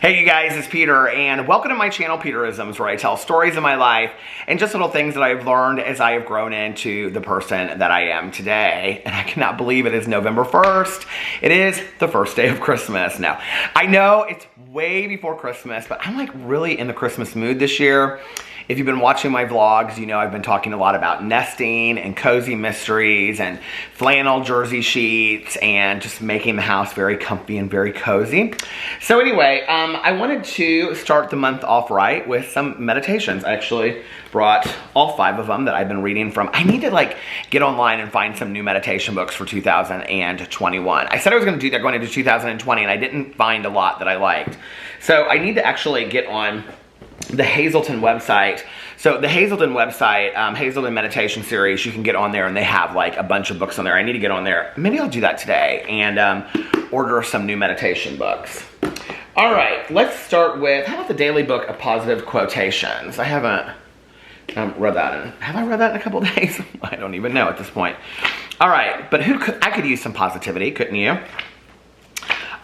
Hey you guys, it's Peter, and welcome to my channel, Peterisms, where I tell stories of my life and just little things that I've learned as I have grown into the person that I am today. And I cannot believe it is November 1st. It is the first day of Christmas. Now, I know it's way before Christmas, but I'm like really in the Christmas mood this year. If you've been watching my vlogs, you know I've been talking a lot about nesting and cozy mysteries and flannel jersey sheets and just making the house very comfy and very cozy. So anyway, I wanted to start the month off right with some meditations. I actually brought all 5 of them that I've been reading from. I need to get online and find some new meditation books for 2021. I said I was going to do that going into 2020 and I didn't find a lot that I liked. So I need to actually get on the Hazelden website. So the Hazelden website, Hazelden Meditation Series, you can get on there and they have a bunch of books on there. I need to get on there. Maybe I'll do that today and order some new meditation books. All right, let's start with, how about the Daily Book of Positive Quotations? I haven't read that have I read that in a couple days? I don't even know at this point. All right, but I could use some positivity, couldn't you?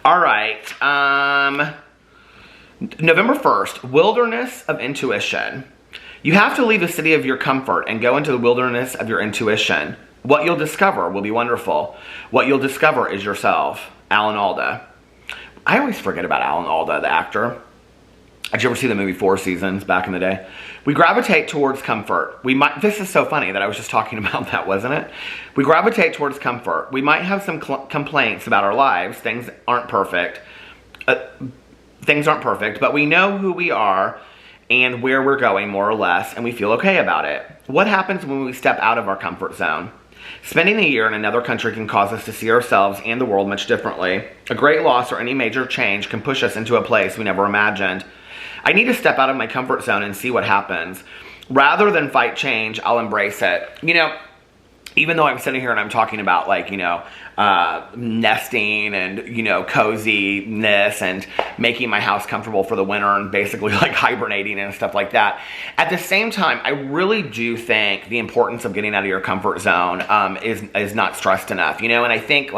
All right, November 1st, Wilderness of Intuition. You have to leave the city of your comfort and go into the wilderness of your intuition. What you'll discover will be wonderful. What you'll discover is yourself. Alan Alda. I always forget about Alan Alda, the actor. Did you ever see the movie 4 Seasons back in the day? We gravitate towards comfort. This is so funny that I was just talking about that, wasn't it? We gravitate towards comfort. We might have some complaints about our lives. Things aren't perfect. But we know who we are and where we're going, more or less, and we feel okay about it. What happens when we step out of our comfort zone? Spending a year in another country can cause us to see ourselves and the world much differently. A great loss or any major change can push us into a place we never imagined. I need to step out of my comfort zone and see what happens. Rather than fight change, I'll embrace it. You know, even though I'm sitting here and I'm talking about nesting and, coziness and making my house comfortable for the winter and basically hibernating and stuff like that. At the same time, I really do think the importance of getting out of your comfort zone is not stressed enough, and I think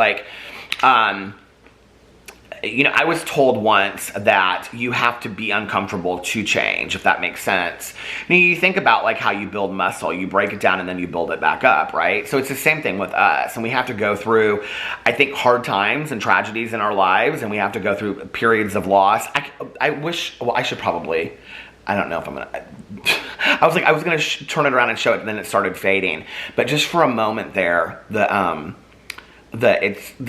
I was told once that you have to be uncomfortable to change, if that makes sense. You think about how you build muscle. You break it down and then you build it back up, right? So it's the same thing with us. And we have to go through, I think, hard times and tragedies in our lives. And we have to go through periods of loss. I don't know if I'm going to... I was going to turn it around and show it, and then it started fading. But just for a moment there, the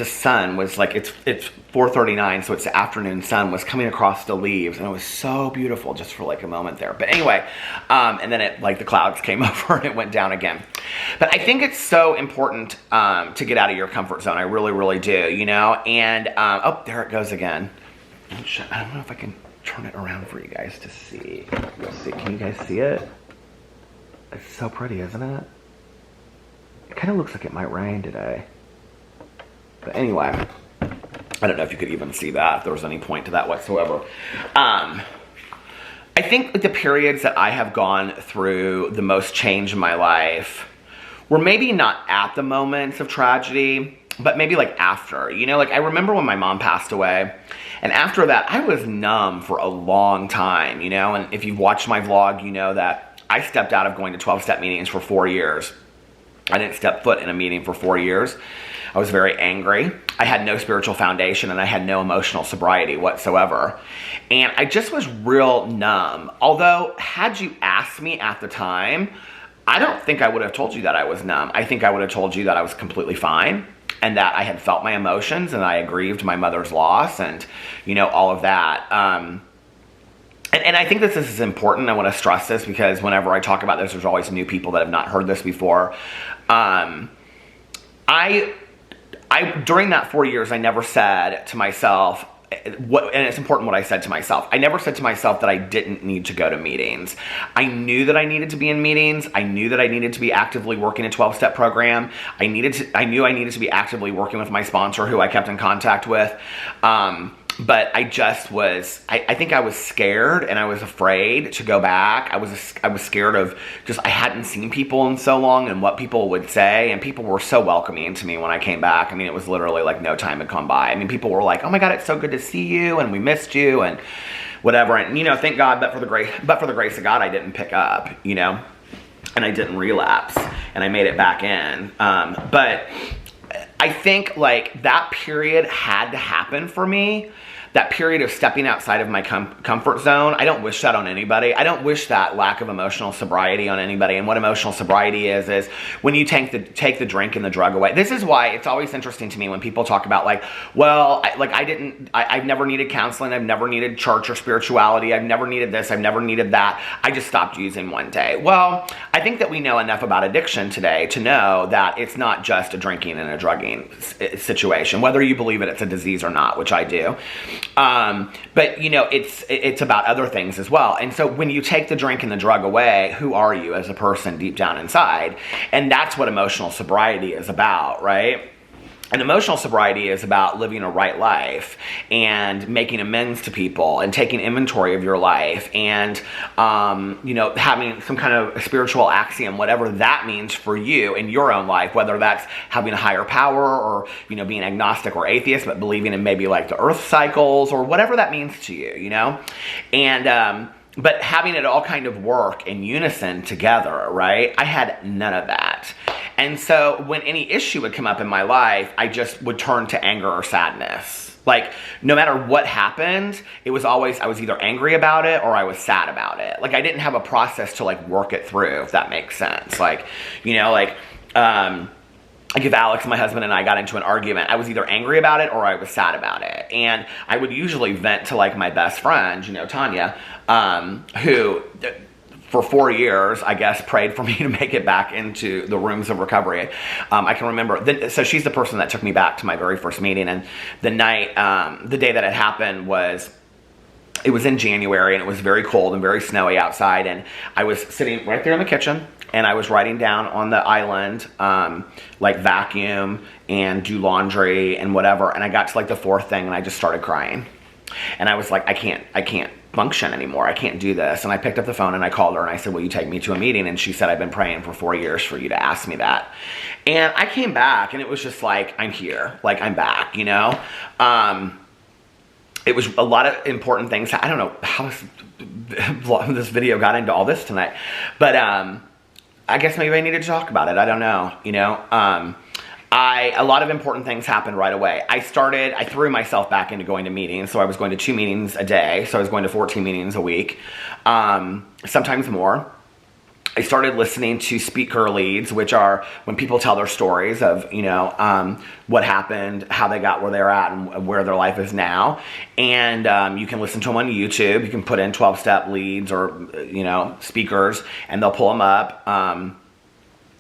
sun was it's 4:39, so it's the afternoon sun was coming across the leaves, and it was so beautiful just for a moment there. But anyway, and then it the clouds came over and it went down again. But I think it's so important to get out of your comfort zone. I really, really do, And oh, there it goes again. I don't know if I can turn it around for you guys to see. Let's see. Can you guys see it? It's so pretty, isn't it? It kind of looks like it might rain today. But anyway, I don't know if you could even see that, if there was any point to that whatsoever. I think the periods that I have gone through the most change in my life were maybe not at the moments of tragedy, but maybe after. I remember when my mom passed away, and after that, I was numb for a long time, And if you've watched my vlog, you know that I stepped out of going to 12-step meetings for 4 years. I didn't step foot in a meeting for 4 years. I was very angry. I had no spiritual foundation and I had no emotional sobriety whatsoever. And I just was real numb. Although, had you asked me at the time, I don't think I would have told you that I was numb. I think I would have told you that I was completely fine and that I had felt my emotions and I had grieved my mother's loss and, all of that. And I think this is important. I want to stress this because whenever I talk about this, there's always new people that have not heard this before. During that 4 years, I never said to myself, and it's important what I said to myself. I never said to myself that I didn't need to go to meetings. I knew that I needed to be in meetings. I knew that I needed to be actively working a 12-step program. I knew I needed to be actively working with my sponsor, who I kept in contact with. But I just was, I think I was scared and I was afraid to go back. I was scared of I hadn't seen people in so long and what people would say. And people were so welcoming to me when I came back. I mean, it was literally no time had gone by. I mean, people were like, oh my God, it's so good to see you and we missed you. And whatever. And, thank God, but for the grace of God, I didn't pick up, and I didn't relapse, and I made it back in. But I think like that period had to happen for me. That period of stepping outside of my comfort zone. I don't wish that on anybody. I don't wish that lack of emotional sobriety on anybody. And what emotional sobriety is when you take the drink and the drug away. This is why it's always interesting to me when people talk about like, well, I've never needed counseling. I've never needed church or spirituality. I've never needed this. I've never needed that. I just stopped using one day. Well, I think that we know enough about addiction today to know that it's not just a drinking and a drugging situation, whether you believe it's a disease or not, which I do. But it's about other things as well. And so when you take the drink and the drug away, who are you as a person deep down inside? And that's what emotional sobriety is about, right? And emotional sobriety is about living a right life and making amends to people and taking inventory of your life and, having some kind of spiritual axiom, whatever that means for you in your own life, whether that's having a higher power or, being agnostic or atheist, but believing in maybe like the earth cycles or whatever that means to you, And, but having it all kind of work in unison together, right? I had none of that. And so when any issue would come up in my life, I just would turn to anger or sadness. Like, no matter what happened, it was always, I was either angry about it or I was sad about it. Like, I didn't have a process to, like, work it through, if that makes sense. Like, like if Alex, my husband, and I got into an argument, I was either angry about it or I was sad about it. And I would usually vent to, like, my best friend, Tanya, who for 4 years, I guess, prayed for me to make it back into the rooms of recovery. I can remember, so she's the person that took me back to my very first meeting, and the day that it happened it was in January, and it was very cold and very snowy outside, and I was sitting right there in the kitchen, and I was writing down on the island, like vacuum and do laundry and whatever, and I got to like the fourth thing, and I just started crying. And I was like, I can't function anymore. I can't do this. And I picked up the phone and I called her and I said, will you take me to a meeting? And she said, I've been praying for 4 years for you to ask me that. And I came back and it was just like, I'm here. Like, I'm back, It was a lot of important things. I don't know how this video got into all this tonight, but I guess maybe I needed to talk about it. I don't know, a lot of important things happened right away. I threw myself back into going to meetings. So I was going to 2 meetings a day. So I was going to 14 meetings a week, sometimes more. I started listening to speaker leads, which are when people tell their stories of, what happened, how they got where they're at and where their life is now. And you can listen to them on YouTube. You can put in 12-step leads or, speakers, and they'll pull them up.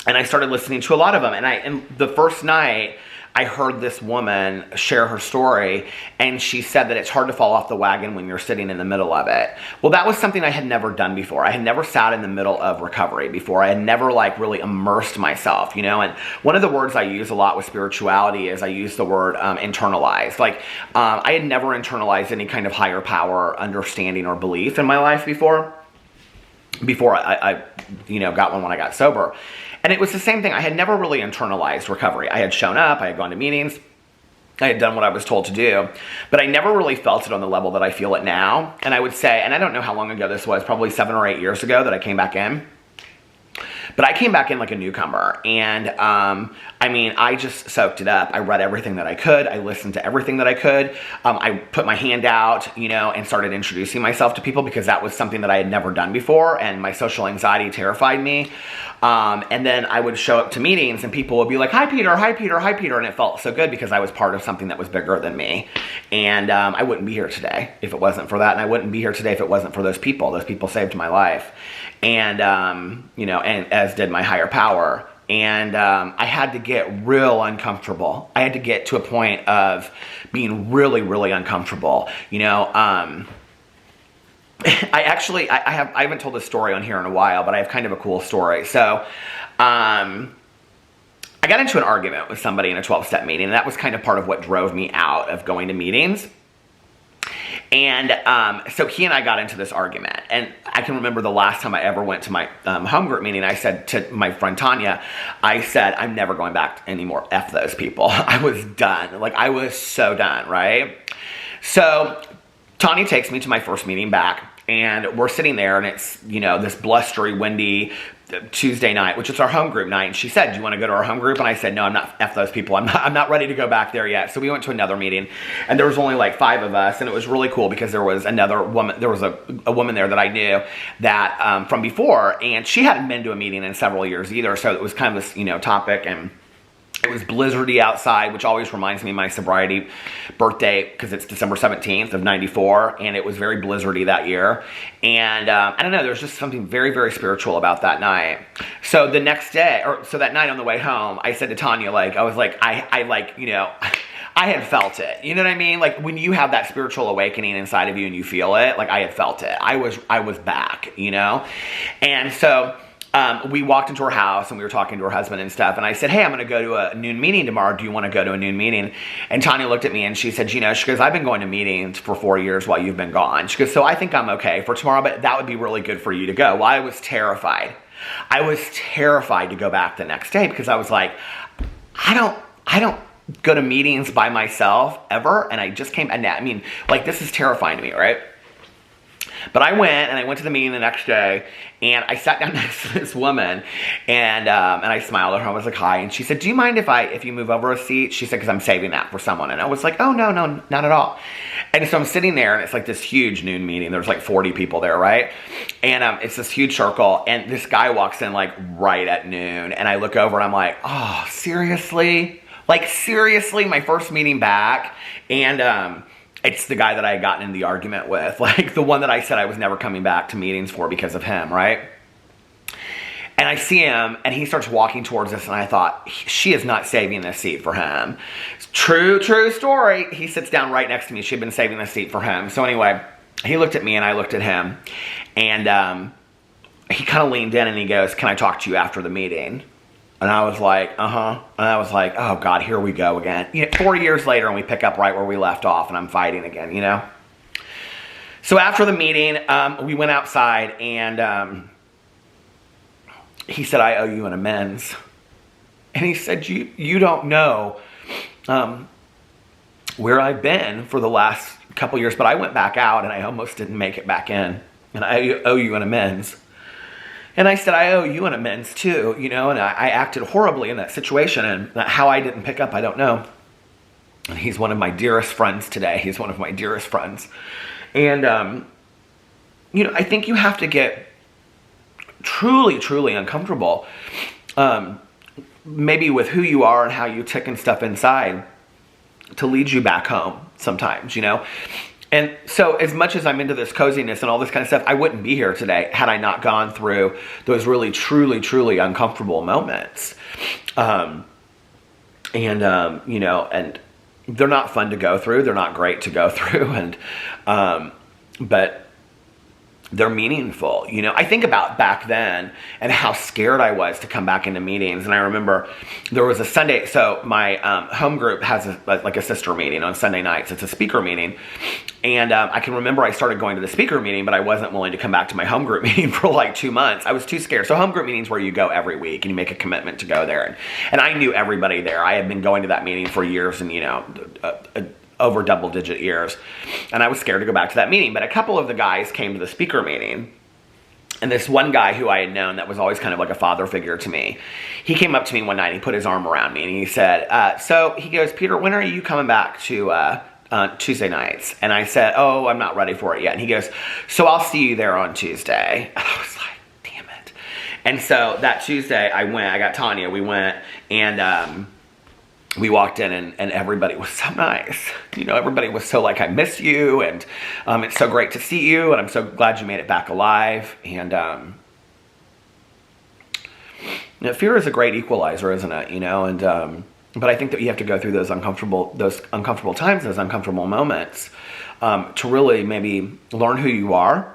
And I started listening to a lot of them. And the first night, I heard this woman share her story, and she said that it's hard to fall off the wagon when you're sitting in the middle of it. Well, that was something I had never done before. I had never sat in the middle of recovery before. I had never really immersed myself, And one of the words I use a lot with spirituality is I use the word internalized. I had never internalized any kind of higher power, understanding, or belief in my life before I got one when I got sober. And it was the same thing. I had never really internalized recovery. I had shown up, I had gone to meetings, I had done what I was told to do, but I never really felt it on the level that I feel it now. And I would say, and I don't know how long ago this was, probably 7 or 8 years ago that I came back in. But I came back in like a newcomer, and I just soaked it up. I read everything that I could. I listened to everything that I could. I put my hand out, and started introducing myself to people because that was something that I had never done before, and my social anxiety terrified me. And then I would show up to meetings, and people would be like, hi, Peter, hi, Peter, hi, Peter, and it felt so good because I was part of something that was bigger than me. And I wouldn't be here today if it wasn't for that, and I wouldn't be here today if it wasn't for those people. Those people saved my life. And, and as did my higher power. And I had to get real uncomfortable. I had to get to a point of being really, really uncomfortable. I haven't told this story on here in a while, but I have kind of a cool story. So I got into an argument with somebody in a 12-step meeting, and that was kind of part of what drove me out of going to meetings. And so he and I got into this argument, and I can remember the last time I ever went to my home group meeting, I said to my friend Tanya, I said, I'm never going back anymore. F those people. I was done. I was so done, right? So Tanya takes me to my first meeting back, and we're sitting there, and it's, you know, this blustery, windy Tuesday night, which is our home group night. And she said, "Do you want to go to our home group?" And I said, "No, I'm not. F those people. I'm not ready to go back there yet." So we went to another meeting, and there was only like 5 of us, and it was really cool because there was another woman. There was a woman there that I knew that from before, and she hadn't been to a meeting in several years either. So it was kind of this, you know, topic, and it was blizzardy outside, which always reminds me of my sobriety birthday because it's December 17th of 94, and it was very blizzardy that year. And I don't know, there's just something very, very spiritual about that night. So the next day, so that night on the way home, I said to Tanya, like, I was like, I like, you know, I had felt it. You know what I mean? Like when you have that spiritual awakening inside of you and you feel it, like I had felt it. I was back, you know? And so we walked into her house and we were talking to her husband and stuff. And I said, "Hey, I'm going to go to a noon meeting tomorrow. Do you want to go to a noon meeting?" And Tanya looked at me and she said, "You know," she goes, "I've been going to meetings for 4 years while you've been gone." She goes, "So I think I'm okay for tomorrow, but that would be really good for you to go." Well, I was terrified. I was terrified to go back the next day because I was like, I don't go to meetings by myself ever. And I just came, and I mean, like, this is terrifying to me, right? But I went to the meeting the next day, and I sat down next to this woman, and I smiled at her. I was like, "Hi," and she said, "Do you mind if you move over a seat?" She said, "Because I'm saving that for someone." And I was like, "Oh, no, not at all." And so I'm sitting there, and it's like this huge noon meeting. There's like 40 people there, right? And it's this huge circle, and this guy walks in like right at noon, and I look over, and I'm like, "Oh, seriously? Like seriously, my first meeting back?" And it's the guy that I had gotten in the argument with, like the one that I said I was never coming back to meetings for because of him, right? And I see him, and he starts walking towards us, and I thought, she is not saving this seat for him. True story. He sits down right next to me. She'd been saving the seat for him. So anyway, he looked at me, and I looked at him, and he kind of leaned in, and he goes, "Can I talk to you after the meeting?" And I was like, uh-huh. And I was like, oh, God, here we go again. You know, 4 years later, and we pick up right where we left off, and I'm fighting again, you know? So after the meeting, we went outside, and he said, "I owe you an amends." And he said, you don't know where I've been for the last couple years, but I went back out, and I almost didn't make it back in. And I owe you an amends. And I said, "I owe you an amends too, you know, and I acted horribly in that situation, and how I didn't pick up, I don't know." And he's one of my dearest friends today. He's one of my dearest friends. And, you know, I think you have to get truly, truly uncomfortable, maybe with who you are and how you tick and stuff inside to lead you back home sometimes, you know. And so as much as I'm into this coziness and all this kind of stuff, I wouldn't be here today had I not gone through those really, truly, truly uncomfortable moments. You know, and they're not fun to go through. They're not great to go through. And, but they're meaningful. You know, I think about back then and how scared I was to come back into meetings. And I remember there was a Sunday, so my home group has like a sister meeting on Sunday nights. It's a speaker meeting. And I can remember I started going to the speaker meeting, but I wasn't willing to come back to my home group meeting for like 2 months. I was too scared. So home group meetings where you go every week and you make a commitment to go there. And I knew everybody there. I had been going to that meeting for years, and, you know, over double-digit years. And I was scared to go back to that meeting. But a couple of the guys came to the speaker meeting. And this one guy who I had known that was always kind of like a father figure to me, he came up to me one night and he put his arm around me and he said, so he goes, "Peter, when are you coming back to Tuesday nights?" And I said, "Oh, I'm not ready for it yet." And he goes, "So I'll see you there on Tuesday." And I was like, damn it. And so that Tuesday I went, I got Tanya, we went, and we walked in, and everybody was so nice. You know, everybody was so like, "I miss you, and it's so great to see you, and I'm so glad you made it back alive." And you know, fear is a great equalizer, isn't it? You know, and but I think that you have to go through those uncomfortable times, those uncomfortable moments, to really maybe learn who you are,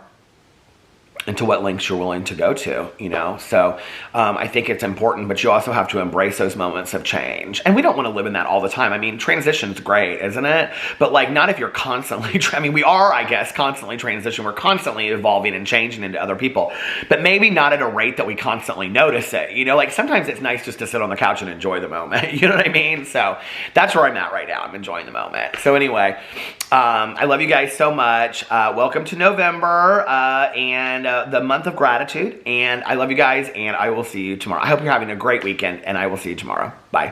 and to what lengths you're willing to go to, you know? So I think it's important, but you also have to embrace those moments of change. And we don't want to live in that all the time. I mean, transition's great, isn't it? But like, not if you're constantly, I mean, we are, I guess, constantly transition. We're constantly evolving and changing into other people, but maybe not at a rate that we constantly notice it. You know, like sometimes it's nice just to sit on the couch and enjoy the moment. You know what I mean? So that's where I'm at right now. I'm enjoying the moment. So anyway, I love you guys so much. Welcome to November and the month of gratitude. And I love you guys, and I will see you tomorrow. I hope you're having a great weekend, and I will see you tomorrow. Bye.